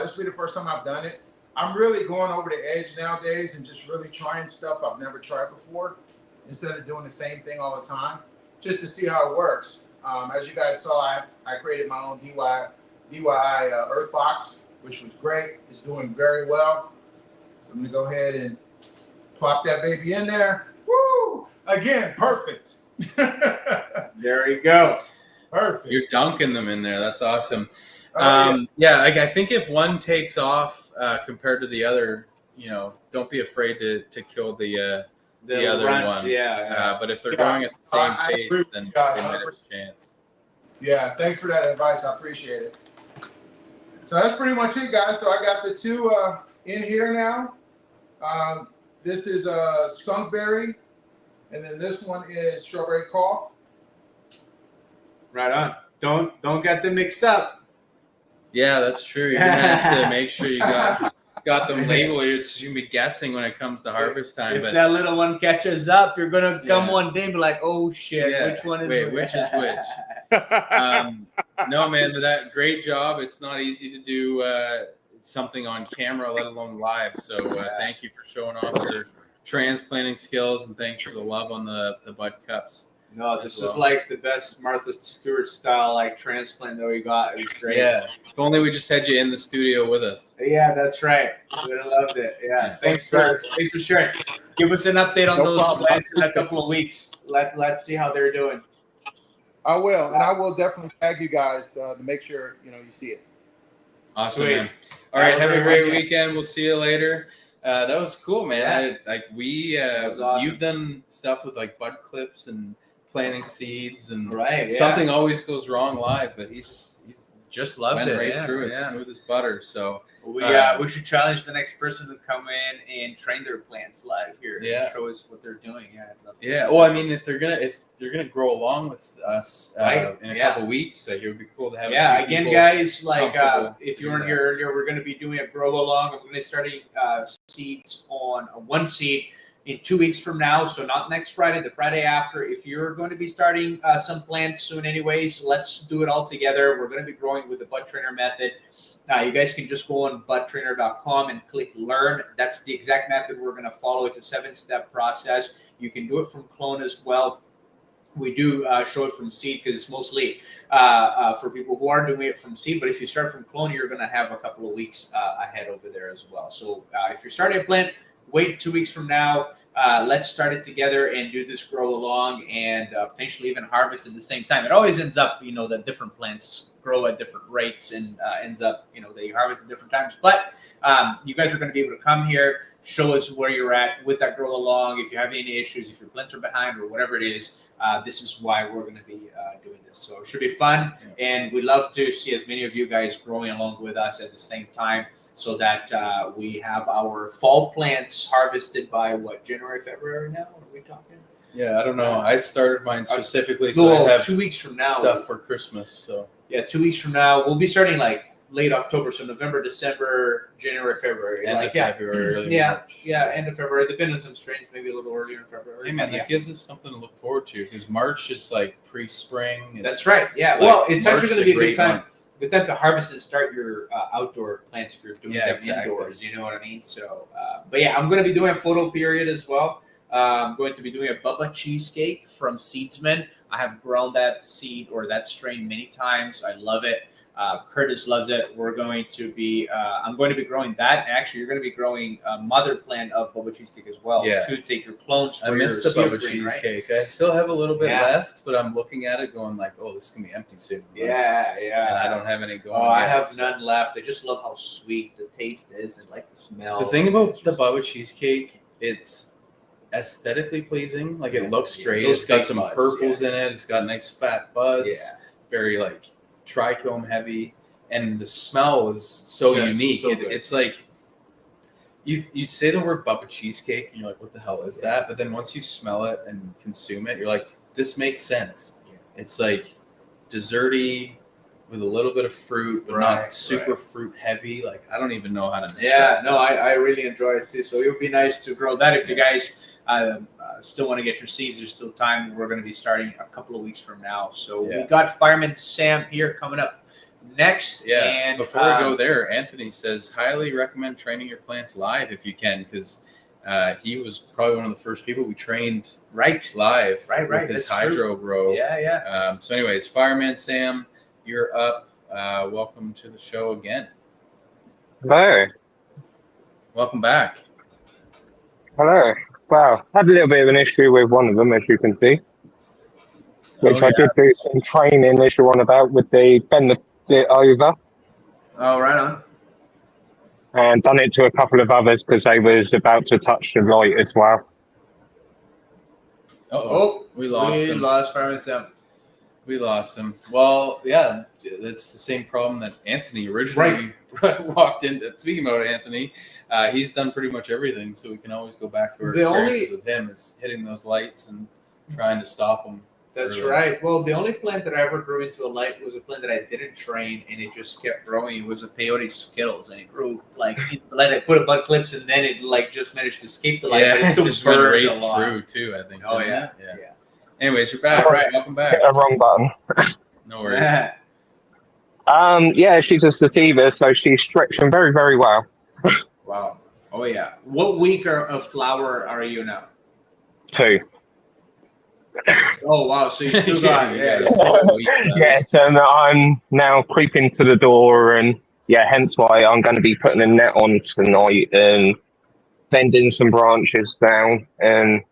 This will be the first time I've done it. I'm really going over the edge nowadays and just really trying stuff I've never tried before instead of doing the same thing all the time, just to see how it works. As you guys saw, I created my own DIY earth box, which was great. It's doing very well. So I'm going to go ahead and plop that baby in there. Woo! Again, perfect. There you go. Perfect. You're dunking them in there. That's awesome. Oh, Yeah, I think if one takes off compared to the other, don't be afraid to kill the other one. Yeah. But if they're going at the same pace, then they might have a chance. Yeah, thanks for that advice. I appreciate it. So that's pretty much it, guys. So I got the 2 in here now. This is skunkberry, and then this one is strawberry cough. Right on. Don't get them mixed up. Yeah, that's true. You're gonna have to make sure you got them labeled. It's gonna be guessing when it comes to harvest time. If but that little one catches up, you're gonna come one day and be like, "Oh shit, which one is which is which?" No, man, that great job. It's not easy to do something on camera, let alone live. So thank you for showing off your transplanting skills, and thanks for the love on the bud cups. No, this is like the best Martha Stewart style transplant that we got. It was great. Yeah. If only we just had you in the studio with us. Yeah, that's right. We would have loved it. Yeah. Thanks for sharing. Give us an update on those plants in a couple of weeks. Let's see how they're doing. I will, and I will definitely tag you guys to make sure you see it. Awesome, Sweet. man. All right, have a great weekend. weekend. We'll see you later. That was cool, man. That was awesome. You've done stuff with like bud clips and planting seeds, and something always goes wrong live, but he just loved went it. right through it, smooth as butter. So we should challenge the next person to come in and train their plants live here and show us what they're doing. Yeah, I'd love to see well, that. I mean, if they're gonna grow along with us in a couple weeks, it would be cool to have. Again, guys, like if do you're in that. here, we're going to be doing a grow along. I'm going to start seeds on one seed in 2 weeks from now. So not next Friday, the Friday after. If you're going to be starting some plants soon anyways, let's do it all together. We're going to be growing with the BudTrainer method. Now, you guys can just go on BudTrainer.com and click Learn. That's the exact method we're going to follow. It's a 7-step process. You can do it from clone as well. we do show it from seed because it's mostly for people who are doing it from seed. But if you start from clone, you're going to have a couple of weeks ahead over there as well. So if you're starting a plant, wait 2 weeks from now. Let's start it together and do this grow along and potentially even harvest at the same time. It always ends up, that different plants grow at different rates and ends up, they harvest at different times. But you guys are going to be able to come here, show us where you're at with that grow along. If you have any issues, if your plants are behind or whatever it is, this is why we're going to be doing this. So it should be fun. And we love to see as many of you guys growing along with us at the same time, so that we have our fall plants harvested by January, February now? Are we talking? Yeah, I don't know. I started mine specifically so I have 2 weeks from now stuff for Christmas. So yeah, 2 weeks from now we'll be starting like late October, so November, December, January, February. End of February, early March. Yeah, end of February. Depending on some strains, maybe a little earlier in February. Hey man, that gives us something to look forward to because March is like pre-spring. That's right. Yeah. Like, well, it's March actually going is to be a a good great time. month. Good time to harvest and start your outdoor plants if you're doing them exactly. indoors. You know what I mean? So, but yeah, I'm going to be doing a photo period as well. I'm going to be doing a Bubba cheesecake from Seedsman. I have grown that seed or that strain many times. I love it. Curtis loves it. We're going to be, I'm going to be growing that. Actually, you're going to be growing a mother plant of Bubba cheesecake as well. Yeah. To take your clones for I missed the your Bubba green, right? cheesecake. I still have a little bit Yeah. left, but I'm looking at it going like, oh, this is going to be empty soon. Yeah. And I don't have any going. Oh, I yet, have so. none left. I just love how sweet the taste is and like the smell. The thing about the Bubba cheesecake, it's aesthetically pleasing. Like it looks great. Those It's got big some buds, purples in it. It's got nice fat buds. Yeah. Very like trichome heavy. And the smell is so Just unique. so good. It's like you'd say the word Bubba cheesecake, and you're like, "What the hell is that?" But then once you smell it and consume it, you're like, "This makes sense." Yeah. It's like desserty with a little bit of fruit, but Right, not super fruit heavy. Like I don't even know how to describe. Yeah, no, I really enjoy it too. So it would be nice to grow that. If you guys still want to get your seeds, there's still time. We're going to be starting a couple of weeks from now. So we got Fireman Sam here coming up next. Yeah. And before we go there, Anthony says highly recommend training your plants live if you can, because he was probably one of the first people we trained live with his That's hydro grow. Yeah. So, anyways, Fireman Sam, you're up. Welcome to the show again. Hello. Welcome back. Hello. Wow, had a little bit of an issue with one of them, as you can see, which I did do some training, as you're on about, with the bend it over. Oh, right on. And done it to a couple of others because they was about to touch the light as well. Oh, we lost him. We lost Fireman Sam. We lost him. Well, yeah, that's the same problem that Anthony originally walked in. Speaking about Anthony, he's done pretty much everything, so we can always go back to our experiences with him is hitting those lights and trying to stop them. That's right. Well, the only plant that I ever grew into a light was a plant that I didn't train, and it just kept growing. It was a peyote Skittles, and it grew like into the light. I put a bud clips, and then it like just managed to escape the light, but it still just went burned right a lot. through too. I think. Oh didn't yeah. it? Yeah. Anyways, you're back. All right. Welcome back. Hit the wrong button. No worries. Yeah, she's a sativa, so she's stretching very, very well. Wow. Oh yeah. What week of flower are you now? 2. Oh wow. So you still got Yes, and I'm now creeping to the door, and hence why I'm going to be putting a net on tonight and bending some branches down, and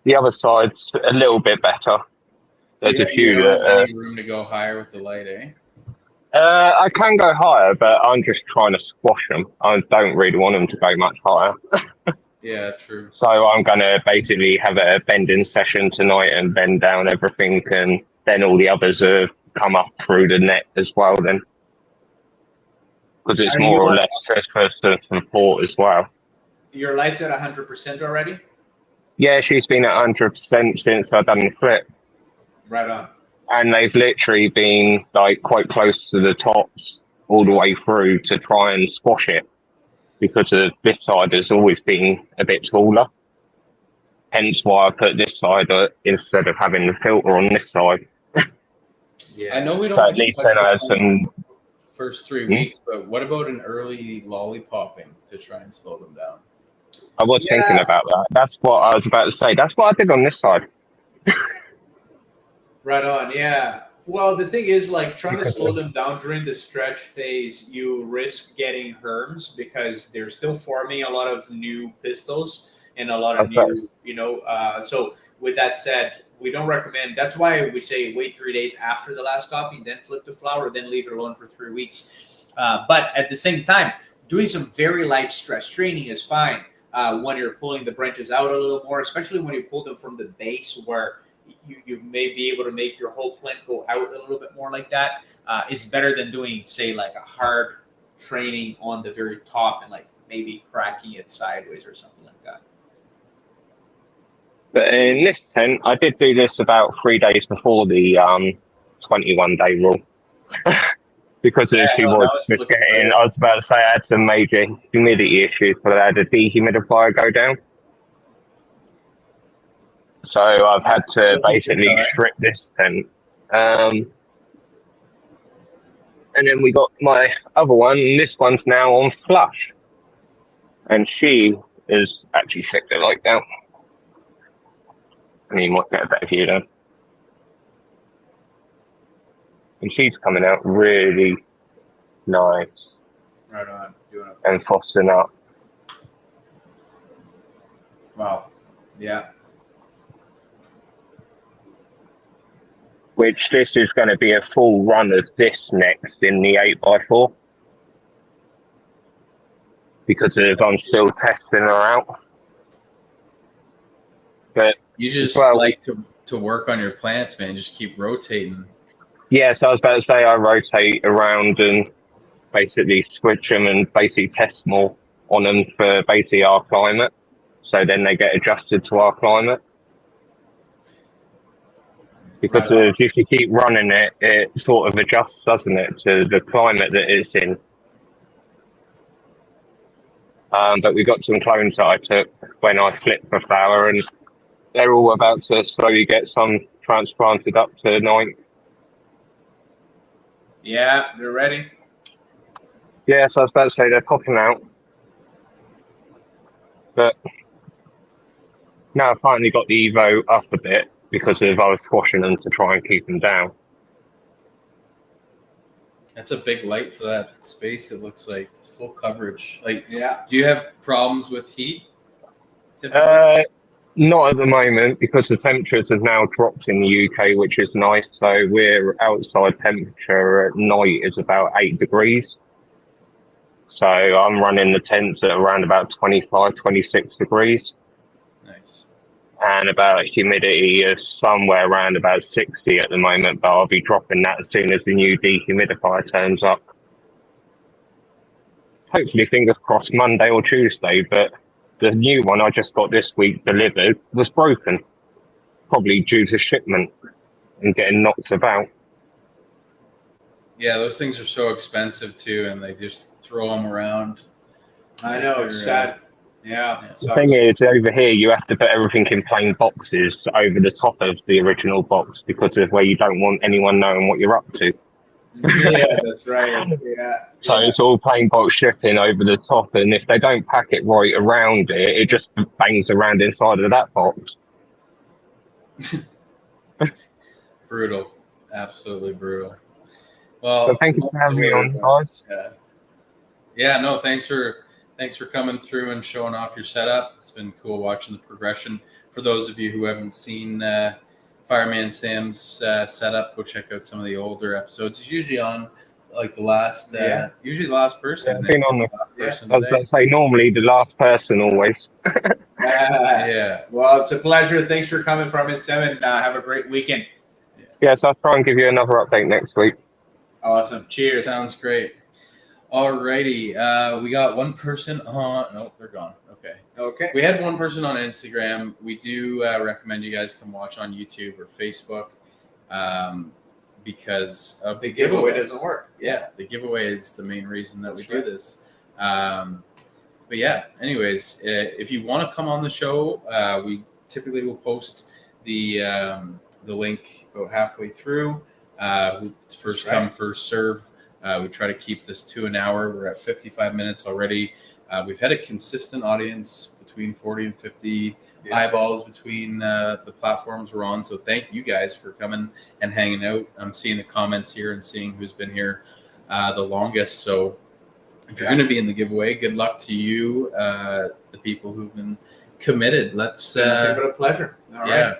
the other side's a little bit better. There's a few that any room to go higher with the light, eh? I can go higher, but I'm just trying to squash them. I don't really want them to go much higher. Yeah, true. So I'm going to basically have a bending session tonight and bend down everything, and then all the others have come up through the net as well then. Because it's more or less just for support as well. Your light's at 100% already? Yeah, she's been at 100% since I've done the flip. Right on. And they've literally been like quite close to the tops all the way through to try and squash it, because of this side has always been a bit taller. Hence why I put this side instead of having the filter on this side. I know we don't. So at least then I have some first 3 weeks, but what about an early lollipopping to try and slow them down? I was thinking about that. That's what I was about to say. That's what I did on this side. Right on, yeah. Well, the thing is, like, trying to Because slow of- them down during the stretch phase, you risk getting herms because they're still forming a lot of new pistils and a lot of of new, course. So with that said, we don't recommend. That's why we say wait 3 days after the last copy, then flip the flower, then leave it alone for 3 weeks. But at the same time, doing some very light stress training is fine when you're pulling the branches out a little more, especially when you pull them from the base where you may be able to make your whole plant go out a little bit more like that. It's better than doing, say, like a hard training on the very top and like maybe cracking it sideways or something like that. But in this tent, I did do this about 3 days before the 21-day rule. Because Yeah, she no, was that was just looking getting, great. I was about to say I had some major humidity issues, but I had a dehumidifier go down. So I've had to basically strip this tent. And then we got my other one, and this one's now on flush. And she is actually sick to like now. And you might get a better view then. And she's coming out really nice Right on. Doing it. and frosting up. Wow. Yeah. Which this is going to be a full run of this next in the 8x4. Because I'm still testing her out. But You just well, like to work on your plants, man. Just keep rotating. yeah, so I was about to say I rotate around and basically switch them and basically test more on them for basically our climate. So then they get adjusted to our climate. Because if you keep running it, it sort of adjusts, doesn't it, to the climate that it's in. But we got some clones that I took when I flipped the flower, and they're all about to slowly get some transplanted up to 9. Yeah, they're ready. Yeah, so I was about to say they're popping out. But now I finally got the Evo up a bit because I was squashing them to try and keep them down. That's a big light for that space. It looks like it's full coverage. Like, Yeah. do you have problems with heat? Typically? Not at the moment because the temperatures have now dropped in the UK, which is nice. So we're outside temperature at night is about 8 degrees. So I'm running the tents at around about 25, 26 degrees. Nice. And about humidity is somewhere around about 60 at the moment, but I'll be dropping that as soon as the new dehumidifier turns up. Hopefully, fingers crossed, Monday or Tuesday, but the new one I just got this week delivered was broken, probably due to shipment and getting knocked about. Yeah, those things are so expensive too, and they just throw them around. I know, it's sad. Yeah. It The thing is, over here, you have to put everything in plain boxes over the top of the original box because of where you don't want anyone knowing what you're up to. Yeah, that's right. Yeah. So it's all plain box shipping over the top, and if they don't pack it right around it, it just bangs around inside of that box. Brutal. Absolutely brutal. Well, So thank you for having me on, guys. Yeah, no, thanks for coming through and showing off your setup. It's been cool watching the progression. For those of you who haven't seen Fireman Sam's setup, go check out some of the older episodes. It's usually on like the last, usually the last person. I've been on the last person I was going to say normally the last person always. Yeah. Well, it's a pleasure. Thanks for coming, Fireman Sam, and have a great weekend. Yeah, so I'll try and give you another update next week. Awesome. Cheers. Sounds great. Alrighty. We got one person on. Nope, they're gone. Okay. We had one person on Instagram. We do recommend you guys come watch on YouTube or Facebook because of the giveaway. Doesn't work. Yeah, the giveaway is the main reason that we do this. But yeah, anyways, if you want to come on the show, we typically will post the link about halfway through. It's first come, first serve. We try to keep this to an hour. We're at 55 minutes already. We've had a consistent audience between 40 and 50 eyeballs between the platforms we're on. So thank you guys for coming and hanging out. I'm seeing the comments here and seeing who's been here the longest. So if you're going to be in the giveaway, good luck to you, the people who've been committed. Let's nothing but a pleasure. All right.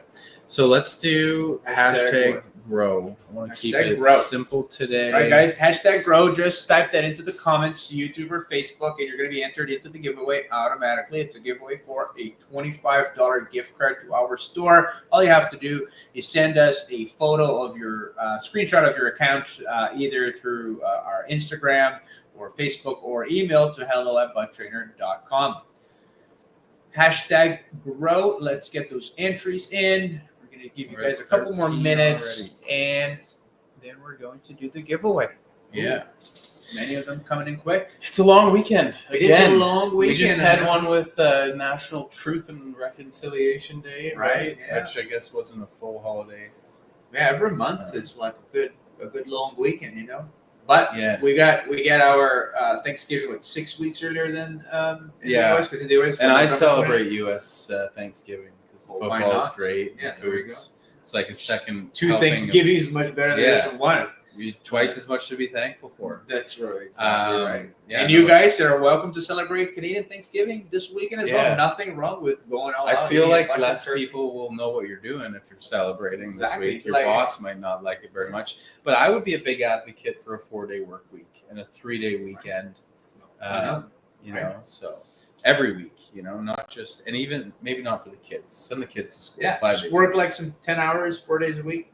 So let's do hashtag grow. I want to keep it simple today. All right, guys. Hashtag grow. Just type that into the comments, YouTube or Facebook, and you're going to be entered into the giveaway automatically. It's a giveaway for a $25 gift card to our store. All you have to do is send us a photo of your screenshot of your account, either through our Instagram or Facebook, or email to hello@budtrainer.com. Hashtag grow. Let's get those entries in. We're going to give you guys a couple more minutes, and then we're going to do the giveaway. Yeah. Many of them coming in quick. It's a long weekend. It is a long weekend. We just had one with National Truth and Reconciliation Day, right? Yeah. Which I guess wasn't a full holiday. Yeah, every month is like a good long weekend, you know. But yeah, we got our Thanksgiving 6 weeks earlier than in the US, because in the US, and I celebrate US Thanksgiving because the why football is not? great. Yeah, the there we food's it's like a second two helping Thanksgivings is much better than Yeah. just one. twice as much to be thankful for. That's right. Exactly right. Yeah, and you guys are welcome to celebrate Canadian Thanksgiving this weekend as well. Nothing wrong with going all out. I feel like less people will know what you're doing if you're celebrating this week. Your boss might not like it very much. But I would be a big advocate for a 4-day work week and a 3-day weekend. You know, so every week, you know, not just, and even maybe not for the kids. Send the kids to school. Yeah, 5 just days work like some 10 hours, 4 days a week.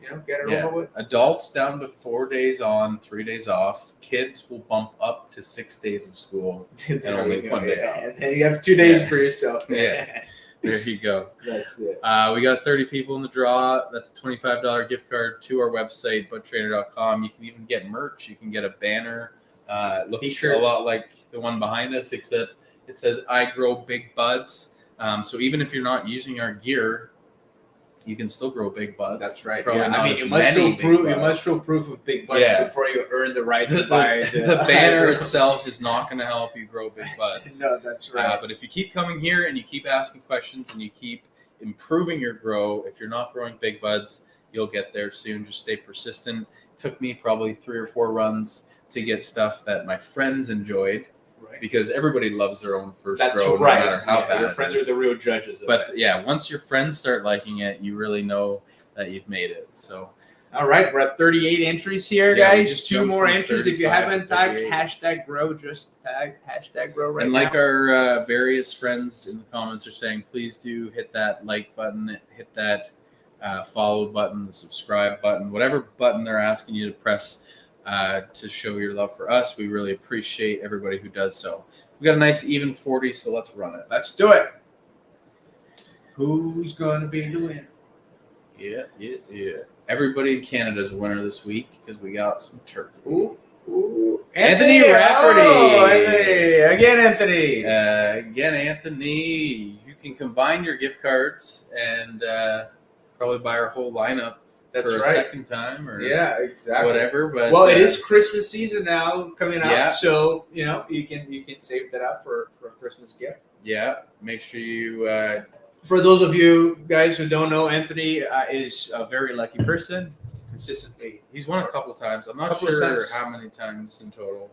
You know, get it over with. Adults down to 4 days on, 3 days off. Kids will bump up to 6 days of school and only 1 day off. And then you have 2 days for yourself. Yeah. There you go. That's it. We got 30 people in the draw. That's a $25 gift card to our website, BudTrainer.com. You can even get merch. You can get a banner. It looks T-shirt. a lot like the one behind us, except it says I grow big buds. So even if you're not using our gear, you can still grow big buds. That's right. Probably not I mean, as you must many show big proof. You buds. must show proof of big buds before you earn the right to buy the banner itself is not going to help you grow big buds. No, that's right. But if you keep coming here and you keep asking questions and you keep improving your grow, if you're not growing big buds, you'll get there soon. Just stay persistent. It took me probably 3 or 4 runs to get stuff that my friends enjoyed. Because everybody loves their own first grow, no matter how bad your friends are the real judges of But it. yeah, once your friends start liking it, you really know that you've made it. So, all right, we're at 38 entries here, Yeah, we guys. just 2 jumped more from entries. If you 35 haven't to typed 38. hashtag grow, just tag hashtag grow right and now. like our various friends in the comments are saying, please do hit that like button, hit that follow button, the subscribe button, whatever button they're asking you to press to show your love for us. We really appreciate everybody who does so. We got a nice even 40, so let's run it. Let's do it. Who's going to be the winner? Yeah. Everybody in Canada is a winner this week because we got some turkey. Ooh. Anthony Rafferty. Oh, Anthony. Again, Anthony. Again, Anthony. You can combine your gift cards and probably buy our whole lineup for a second time or exactly. whatever. But well, it is Christmas season now coming up, Yeah. so you know you can save that up for a Christmas gift. Yeah, make sure you. For those of you guys who don't know, Anthony is a very lucky person. Consistently, He's won a couple times. I'm not Couple of sure times. how many times in total.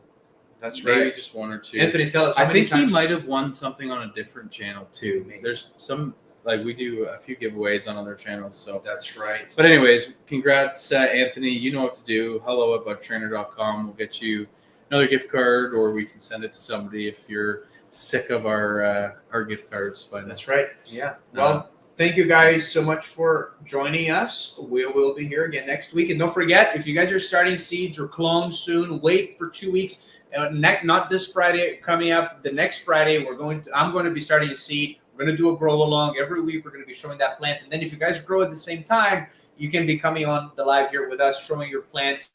that's Maybe right. just 1 or 2. Anthony, tell us. How I many think he times? might have won something on a different channel too. Maybe. There's some we do a few giveaways on other channels. So That's right. But anyways, congrats, Anthony. You know what to do. hello@budtrainer.com. We'll get you another gift card, or we can send it to somebody if you're sick of our gift cards. By now. That's right. Yeah. Well, thank you guys so much for joining us. We will be here again next week. And don't forget, if you guys are starting seeds or clones soon, wait for 2 weeks. Not this Friday coming up. The next Friday, I'm going to be starting a seed. We're going to do a grow along every week. We're going to be showing that plant. And then if you guys grow at the same time, you can be coming on the live here with us, showing your plants,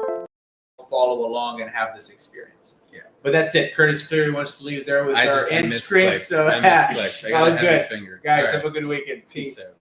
follow along and have this experience. Yeah. But that's it. Curtis clearly wants to leave there with our end misclicked. screen. So I misclicked. I got all a heavy good. finger. Guys, All right. have a good weekend. Peace. Peace out.